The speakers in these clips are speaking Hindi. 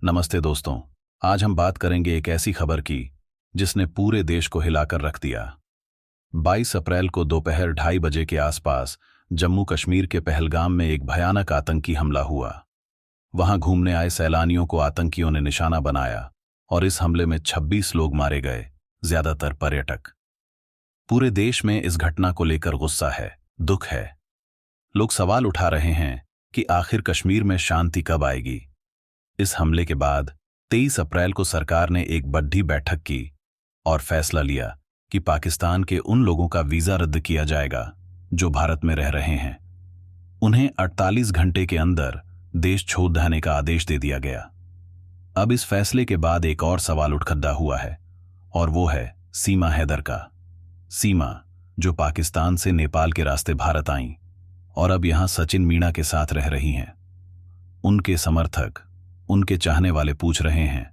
नमस्ते दोस्तों। आज हम बात करेंगे एक ऐसी खबर की जिसने पूरे देश को हिलाकर रख दिया। 22 अप्रैल को दोपहर 2:30 के आसपास जम्मू कश्मीर के पहलगाम में एक भयानक आतंकी हमला हुआ। वहां घूमने आए सैलानियों को आतंकियों ने निशाना बनाया और इस हमले में 26 लोग मारे गए, ज्यादातर पर्यटक। पूरे देश में इस घटना को लेकर गुस्सा है, दुख है। लोग सवाल उठा रहे हैं कि आखिर कश्मीर में शांति कब आएगी। इस हमले के बाद 23 अप्रैल को सरकार ने एक बड़ी बैठक की और फैसला लिया कि पाकिस्तान के उन लोगों का वीजा रद्द किया जाएगा जो भारत में रह रहे हैं। उन्हें 48 घंटे के अंदर देश छोड़ जाने का आदेश दे दिया गया। अब इस फैसले के बाद एक और सवाल उठ खड़ा हुआ है और वो है सीमा हैदर का। सीमा जो पाकिस्तान से नेपाल के रास्ते भारत आईं और अब यहां सचिन मीणा के साथ रह रही हैं। उनके समर्थक, उनके चाहने वाले पूछ रहे हैं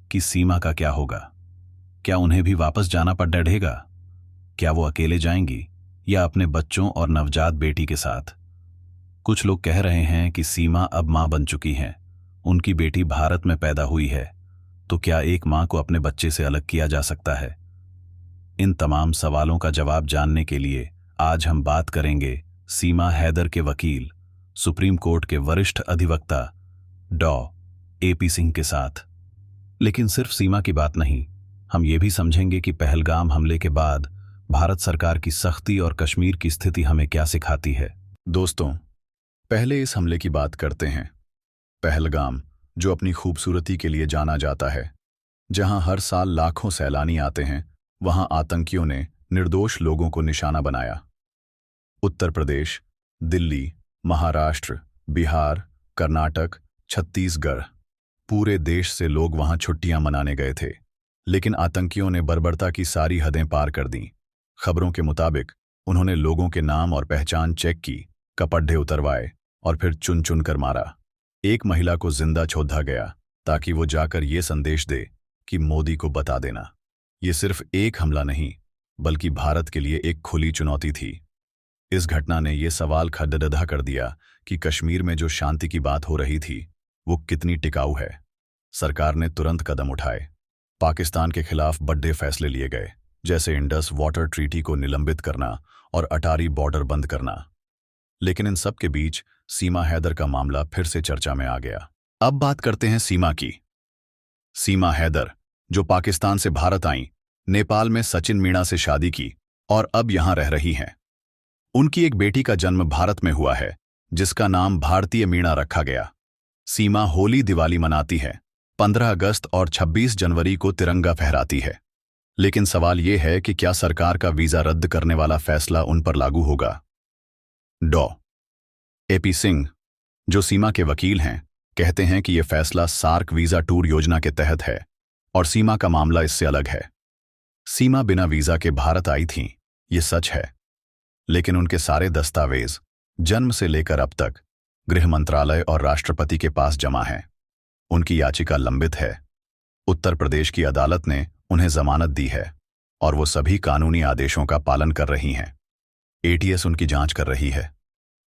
कि सीमा का क्या होगा। क्या उन्हें भी वापस जाना पड़ डरेगा? क्या वो अकेले जाएंगी या अपने बच्चों और नवजात बेटी के साथ? कुछ लोग कह रहे हैं कि सीमा अब मां बन चुकी हैं, उनकी बेटी भारत में पैदा हुई है, तो क्या एक मां को अपने बच्चे से अलग किया जा सकता है? इन तमाम सवालों का जवाब जानने के लिए आज हम बात करेंगे सीमा हैदर के वकील, सुप्रीम कोर्ट के वरिष्ठ अधिवक्ता डॉ. AP सिंह के साथ। लेकिन सिर्फ सीमा की बात नहीं, हम ये भी समझेंगे कि पहलगाम हमले के बाद भारत सरकार की सख्ती और कश्मीर की स्थिति हमें क्या सिखाती है। दोस्तों, पहले इस हमले की बात करते हैं। पहलगाम, जो अपनी खूबसूरती के लिए जाना जाता है, जहां हर साल लाखों सैलानी आते हैं, वहां आतंकियों ने निर्दोष लोगों को निशाना बनाया। उत्तर प्रदेश, दिल्ली, महाराष्ट्र, बिहार, कर्नाटक, छत्तीसगढ़, पूरे देश से लोग वहां छुट्टियां मनाने गए थे। लेकिन आतंकियों ने बर्बरता की सारी हदें पार कर दीं। खबरों के मुताबिक उन्होंने लोगों के नाम और पहचान चेक की, कपड़े उतरवाए और फिर चुन चुन कर मारा। एक महिला को जिंदा छोड़ा गया ताकि वो जाकर ये संदेश दे कि मोदी को बता देना। ये सिर्फ एक हमला नहीं, बल्कि भारत के लिए एक खुली चुनौती थी। इस घटना ने यह सवाल खड़ा कर दिया कि कश्मीर में जो शांति की बात हो रही थी वो कितनी टिकाऊ है। सरकार ने तुरंत कदम उठाए। पाकिस्तान के खिलाफ बड़े फैसले लिए गए, जैसे इंडस वाटर ट्रीटी को निलंबित करना और अटारी बॉर्डर बंद करना। लेकिन इन सब के बीच सीमा हैदर का मामला फिर से चर्चा में आ गया। अब बात करते हैं सीमा की। सीमा हैदर, जो पाकिस्तान से भारत आईं, नेपाल में सचिन मीणा से शादी की और अब यहां रह रही हैं। उनकी एक बेटी का जन्म भारत में हुआ है, जिसका नाम भारतीय मीणा रखा गया। सीमा होली दिवाली मनाती है, 15 अगस्त और 26 जनवरी को तिरंगा फहराती है। लेकिन सवाल यह है कि क्या सरकार का वीजा रद्द करने वाला फैसला उन पर लागू होगा? डॉ. AP सिंह, जो सीमा के वकील हैं, कहते हैं कि यह फैसला सार्क वीजा टूर योजना के तहत है और सीमा का मामला इससे अलग है। सीमा बिना वीजा के भारत आई थीं, ये सच है, लेकिन उनके सारे दस्तावेज जन्म से लेकर अब तक गृह मंत्रालय और राष्ट्रपति के पास जमा हैं। उनकी याचिका लंबित है। उत्तर प्रदेश की अदालत ने उन्हें जमानत दी है और वो सभी कानूनी आदेशों का पालन कर रही हैं। ATS उनकी जांच कर रही है।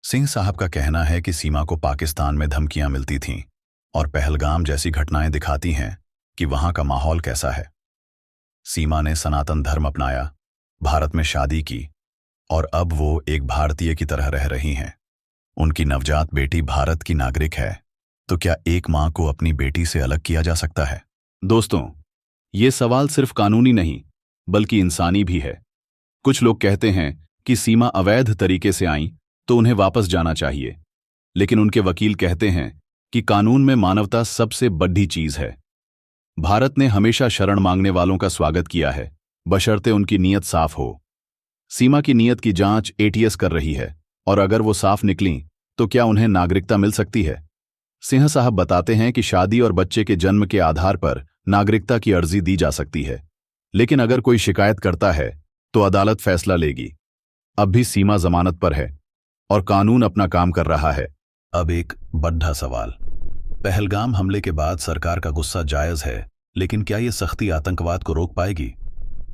सिंह साहब का कहना है कि सीमा को पाकिस्तान में धमकियां मिलती थीं और पहलगाम जैसी घटनाएं दिखाती हैं कि वहां का माहौल कैसा है। सीमा ने सनातन धर्म अपनाया, भारत में शादी की और अब वो एक भारतीय की तरह रह रही हैं। उनकी नवजात बेटी भारत की नागरिक है, तो क्या एक मां को अपनी बेटी से अलग किया जा सकता है? दोस्तों, ये सवाल सिर्फ कानूनी नहीं, बल्कि इंसानी भी है। कुछ लोग कहते हैं कि सीमा अवैध तरीके से आईं तो उन्हें वापस जाना चाहिए, लेकिन उनके वकील कहते हैं कि कानून में मानवता सबसे बड़ी चीज है। भारत ने हमेशा शरण मांगने वालों का स्वागत किया है, बशर्ते उनकी नीयत साफ हो। सीमा की नीयत की जांच ATS कर रही है और अगर वो साफ निकलीं तो क्या उन्हें नागरिकता मिल सकती है? सिंह साहब बताते हैं कि शादी और बच्चे के जन्म के आधार पर नागरिकता की अर्जी दी जा सकती है, लेकिन अगर कोई शिकायत करता है तो अदालत फैसला लेगी। अब भी सीमा जमानत पर है और कानून अपना काम कर रहा है। अब एक बड़ा सवाल, पहलगाम हमले के बाद सरकार का गुस्सा जायज है, लेकिन क्या ये सख्ती आतंकवाद को रोक पाएगी?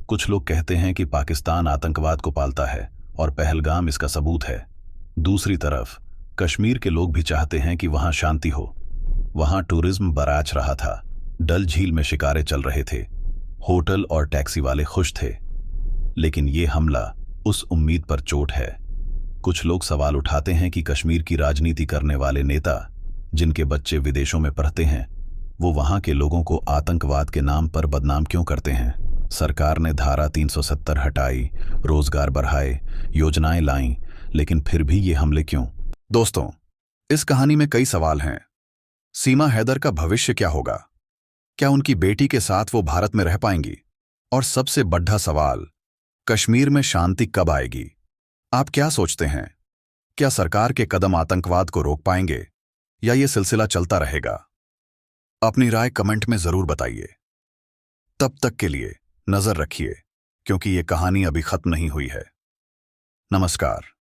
कुछ लोग कहते हैं कि पाकिस्तान आतंकवाद को पालता है और पहलगाम इसका सबूत है। दूसरी तरफ कश्मीर के लोग भी चाहते हैं कि वहां शांति हो। वहां टूरिज्म बराच रहा था। डल झील में शिकारे चल रहे थे, होटल और टैक्सी वाले खुश थे। लेकिन ये हमला उस उम्मीद पर चोट है। कुछ लोग सवाल उठाते हैं कि कश्मीर की राजनीति करने वाले नेता, जिनके बच्चे विदेशों में पढ़ते हैं, वो वहां के लोगों को आतंकवाद के नाम पर बदनाम क्यों करते हैं। सरकार ने धारा 370 हटाई, रोजगार बढ़ाए, योजनाएं लाईं, लेकिन फिर भी ये हमले क्यों। दोस्तों, इस कहानी में कई सवाल हैं। सीमा हैदर का भविष्य क्या होगा? क्या उनकी बेटी के साथ वो भारत में रह पाएंगी? और सबसे बड़ा सवाल, कश्मीर में शांति कब आएगी? आप क्या सोचते हैं? क्या सरकार के कदम आतंकवाद को रोक पाएंगे या ये सिलसिला चलता रहेगा? अपनी राय कमेंट में जरूर बताइए। तब तक के लिए नजर रखिए, क्योंकि ये कहानी अभी खत्म नहीं हुई है। नमस्कार।